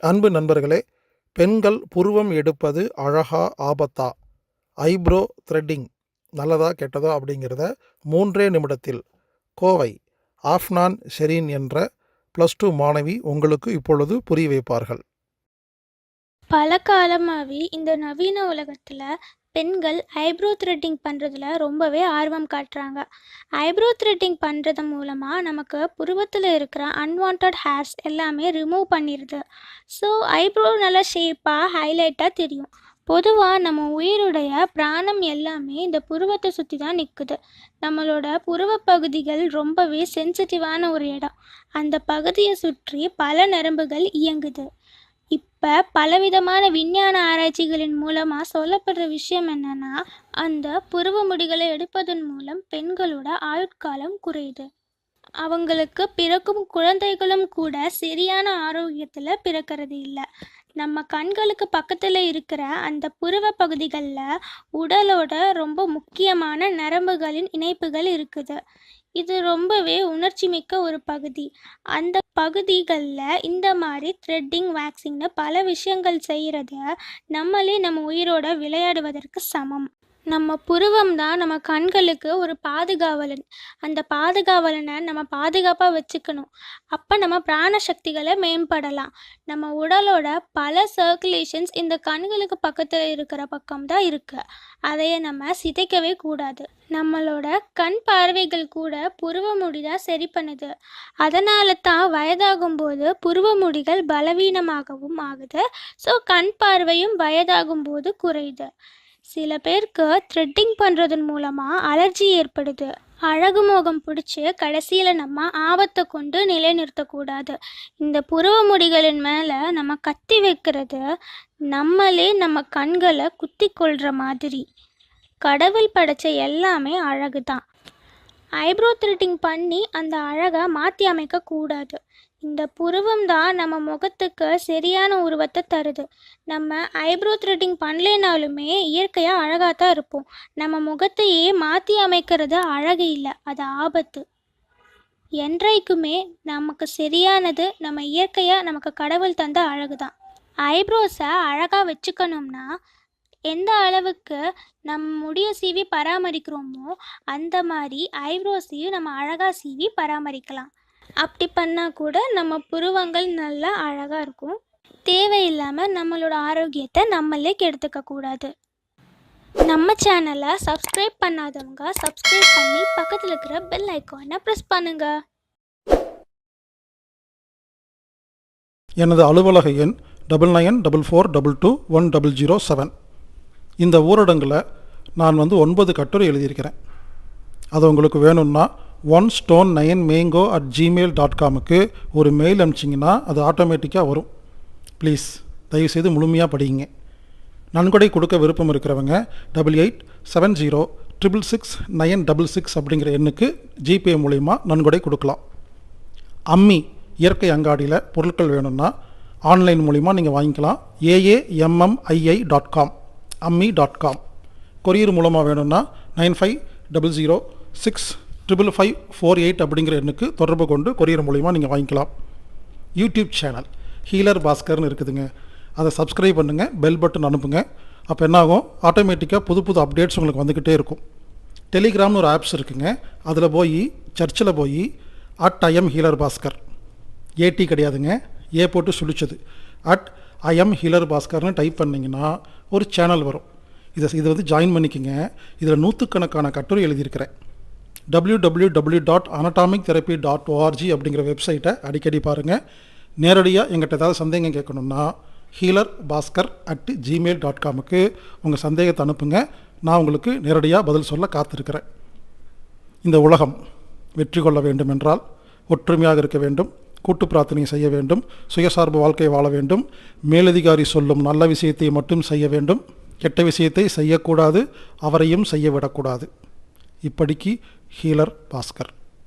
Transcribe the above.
அன்பு நண்பர்களே, பெண்கள் புருவம் எடுப்பது அழகா ஆபத்தா? ஐப்ரோ த்ரெட்டிங் நல்லதா கெட்டதா அப்படிங்கிறத 3 நிமிடத்தில் கோவை ஆஃப்னான் ஷெரீன் என்ற +2 மாணவி உங்களுக்கு இப்பொழுது புரிய வைப்பார்கள். பல காலமாகவே இந்த நவீன உலகத்தில் பெண்கள் ஐப்ரோ த்ரெட்டிங் பண்ணுறதுல ரொம்பவே ஆர்வம் காட்டுறாங்க. ஐப்ரோ த்ரெட்டிங் பண்ணுறது மூலமாக நமக்கு புருவத்தில் இருக்கிற அன்வான்ட் ஹேர்ஸ் எல்லாமே ரிமூவ் பண்ணிடுது. ஸோ ஐப்ரோ நல்லா ஷேப்பாக ஹைலைட்டாக தெரியும். பொதுவாக நம்ம உயிருடைய பிராணம் எல்லாமே இந்த புருவத்தை சுற்றி தான் நிற்குது. நம்மளோட புருவ பகுதிகள் ரொம்பவே சென்சிட்டிவான ஒரு இடம். அந்த பகுதியை சுற்றி பல நரம்புகள் இயங்குது. இப்போ பலவிதமான விஞ்ஞான ஆராய்ச்சிகளின் மூலமாக சொல்லப்படுற விஷயம் என்னன்னா, அந்த புருவ முடிகளை எடுப்பதன் மூலம் பெண்களோட ஆயுட்காலம் குறையுது. அவங்களுக்கு பிறக்கும் குழந்தைகளும் கூட சரியான ஆரோக்கியத்தில் பிறக்கிறது இல்லை. நம்ம கண்களுக்கு பக்கத்தில் இருக்கிற அந்த புருவ பகுதிகளில் உடலோட ரொம்ப முக்கியமான நரம்புகளின் இணைப்புகள் இருக்குது. இது ரொம்பவே உணர்ச்சி மிக்க ஒரு பகுதி. அந்த பகுதிகளில் இந்த மாதிரி த்ரெட்டிங், வேக்சிங்னு பல விஷயங்கள் செய்கிறத நம்மளே நம்ம உயிரோட விளையாடுவதற்கு சமம். நம்ம புருவம் தான் நம்ம கண்களுக்கு ஒரு பாதுகாவலன். அந்த பாதுகாவலனை நம்ம பாதுகாப்பாக வச்சுக்கணும். அப்போ நம்ம பிராண சக்திகளை மேம்படலாம். நம்ம உடலோட பல சர்க்குலேஷன்ஸ் இந்த கண்களுக்கு பக்கத்தில் இருக்கிற பக்கம் தான் இருக்குது. அதையே நம்ம சிதைக்கவே கூடாது. நம்மளோட கண் பார்வைகள் கூட புருவ முடி தான் சரி பண்ணுது. அதனால தான் வயதாகும்போது புருவ முடிகள் பலவீனமாகவும் ஆகுது. ஸோ கண் பார்வையும் வயதாகும்போது குறையுது. சில பேருக்கு த்ரெட்டிங் பண்ணுறதன் மூலமாக அலர்ஜி ஏற்படுது. அழகு மோகம் பிடிச்சி கடைசியில் நம்ம ஆபத்தை கொண்டு நிலைநிறுத்தக்கூடாது. இந்த புருவ முடிகளின் மேலே நம்ம கத்தி வைக்கிறது நம்மளே நம்ம கண்களை குத்தி கொள்கிற மாதிரி. கடவுள் படைச்ச எல்லாமே அழகு தான். ஐப்ரோ த்ரெட்டிங் பண்ணி அந்த அழகை மாற்றி அமைக்கக்கூடாது. இந்த புருவம் தான் நம்ம முகத்துக்கு சரியான உருவத்தை தருது. நம்ம ஐப்ரோ த்ரெட்டிங் பண்ணலைனாலுமே இயற்கையாக அழகாக தான் இருப்போம். நம்ம முகத்தையே மாற்றி அமைக்கிறது அழகு இல்லை, அது ஆபத்து. என்றைக்குமே நமக்கு சரியானது நம்ம இயற்கையாக நமக்கு கடவுள் தந்த அழகு தான். ஐப்ரோஸை அழகாக வச்சுக்கணும்னா எந்த அளவுக்கு நம்ம முடியை சீவி பராமரிக்கிறோமோ அந்த மாதிரி ஐப்ரோஸையும் நம்ம அழகாக சீவி பராமரிக்கலாம். அப்படி பண்ணால் கூட நம்ம புருவங்கள் நல்லா அழகாக இருக்கும். தேவையில்லாமல் நம்மளோட ஆரோக்கியத்தை நம்மளே கெடுத்துக்க கூடாது. நம்ம சேனலை சப்ஸ்கிரைப் பண்ணாதவங்க சப்ஸ்கிரைப் பண்ணி பக்கத்தில் இருக்கிற பெல் ஐக்கானை ப்ரெஸ் பண்ணுங்க. எனது அலுவலக எண் 9944221007. இந்த ஊரடங்கில் நான் 9 கட்டுரை எழுதியிருக்கிறேன். அது உங்களுக்கு வேணும்னா 1stone9mango@gmail.comக்கு ஒரு மெயில் அனுப்பிச்சிங்கன்னா அது ஆட்டோமேட்டிக்காக வரும். ப்ளீஸ் தயவுசெய்து முழுமையாக படிங்க. நன்கொடை கொடுக்க விருப்பம் இருக்கிறவங்க 8870666966 அப்படிங்கிற எண்ணுக்கு ஜிபே மூலிமா நன்கொடை கொடுக்கலாம். அம்மி இயற்கை அங்காடியில் பொருட்கள் வேணும்னா ஆன்லைன் மூலிமா நீங்கள் வாங்கிக்கலாம். AAMMII.com அம்மி.com. கொரியர் மூலமாக வேணும்னா 9500655548 அப்படிங்கிற எண்ணுக்கு தொடர்பு கொண்டு கொரியர் மூலிமா நீங்கள் வாங்கிக்கலாம். யூடியூப் சேனல் ஹீலர் பாஸ்கர்னு இருக்குதுங்க, அதை சப்ஸ்கிரைப் பண்ணுங்கள், பெல் பட்டன் அனுப்புங்க. அப்போ என்னாகும், ஆட்டோமேட்டிக்காக புது புது அப்டேட்ஸ் உங்களுக்கு வந்துக்கிட்டே இருக்கும். டெலிகிராம்னு ஒரு ஆப்ஸ் இருக்குங்க, அதில் போய் சர்ச்சில் போய் @IamHealerBhaskar, ஏடி கிடையாதுங்க, ஏ போட்டு சுழிச்சது, @IamHealerBhaskarனு டைப் பண்ணிங்கன்னா ஒரு சேனல் வரும். இதை ஜாயின் பண்ணிக்கோங்க. இதில் 100கணக்கான கட்டுரை எழுதியிருக்கிறேன். www.anatomictherapy.org அப்படிங்கிற வெப்சைட்டை அடிக்கடி பாருங்கள். நேரடியாக எங்கிட்ட ஏதாவது சந்தேகம் கேட்கணுன்னா healerbaskar@gmail.comக்கு உங்கள் சந்தேகத்தை அனுப்புங்க. நான் உங்களுக்கு நேரடியாக பதில் சொல்ல காத்திருக்கிறேன். இந்த உலகம் வெற்றி கொள்ள வேண்டும் என்றால் ஒற்றுமையாக இருக்க வேண்டும், கூட்டு பிரார்த்தனை செய்ய வேண்டும், சுயசார்பு வாழ்க்கை வாழ வேண்டும், மேலதிகாரி சொல்லும் நல்ல விஷயத்தை மட்டும் செய்ய வேண்டும், கெட்ட விஷயத்தை செய்யக்கூடாது, அவரையும் செய்ய விடக்கூடாது. இப்படிக்கு ஹீலர் பாஸ்கர்.